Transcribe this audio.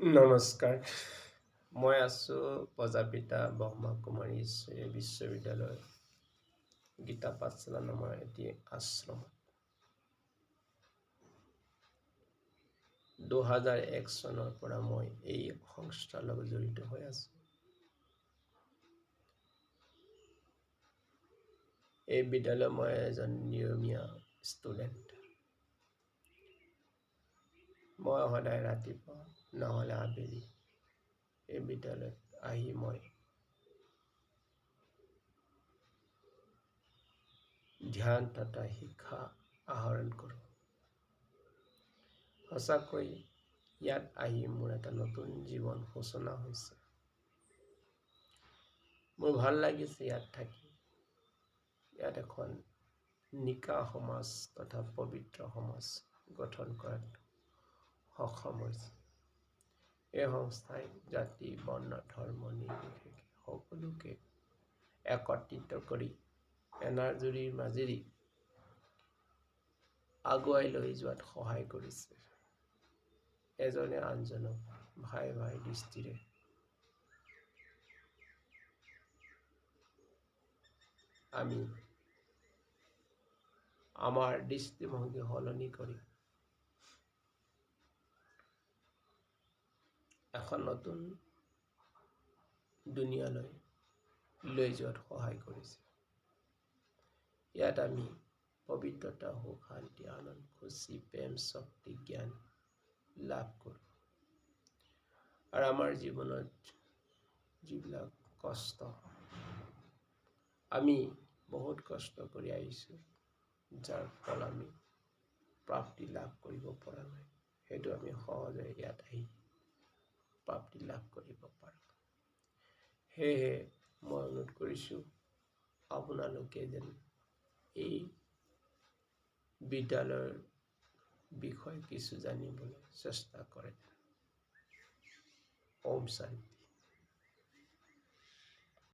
নমস্কাৰ। মই আছোঁ প্ৰজাপিতা ব্ৰহ্মকুমাৰী ঈশ্বৰীয় বিশ্ববিদ্যালয়ৰ গীতা পাঠশালা নামৰ এটি আশ্ৰমত 2001 চনৰ পৰা মই এই সংস্থাৰ লগত জড়িত হৈ আছোঁ। এই বিদ্যালয়ৰ মই এজন নিয়মীয়া ষ্টুডেণ্ট। মই সদায় ৰাতিপুৱা নহ'লে আবেলি এই বিদ্যালয়ত আহি মই ধ্যান তথা শিক্ষা আহৰণ কৰোঁ। সঁচাকৈ ইয়াত আহি মোৰ এটা নতুন জীৱন সূচনা হৈছে। মোৰ ভাল লাগিছে ইয়াত থাকি। ইয়াত এখন নিকা সমাজ তথা পবিত্ৰ সমাজ গঠন কৰাত সক্ষম হৈছে। এই সংস্থাই জাতি, বৰ্ণ, ধৰ্ম নিৰ্বিশেষে সকলোকে একত্ৰিত কৰি এনাজৰীৰ মাজেদি আগুৱাই লৈ যোৱাত সহায় কৰিছে। এজনে আনজনক ভাই ভাই দৃষ্টিৰে আমি আমাৰ দৃষ্টিভংগী সলনি কৰি এখন নতুন দুনিয়ালৈ লৈ যোৱাত সহায় কৰিছে। ইয়াত আমি পবিত্ৰতা, সুখ, শান্তি, আনন্দ, খুশি, প্ৰেম, শক্তি, জ্ঞান লাভ কৰোঁ। আৰু আমাৰ জীৱনত যিবিলাক কষ্ট, আমি বহুত কষ্ট কৰি আহিছোঁ, যাৰ ফল আমি প্ৰাপ্তি লাভ কৰিব পৰা নাই, সেইটো আমি সহজে ইয়াত আহি প্ৰাপ্তি লাভ কৰিব পাৰোঁ। সেয়েহে মই অনুৰোধ কৰিছোঁ, আপোনালোকে যেন এই বিদ্যালয়ৰ বিষয়ে কিছু জানিবলৈ চেষ্টা কৰে। ওম শান্তি।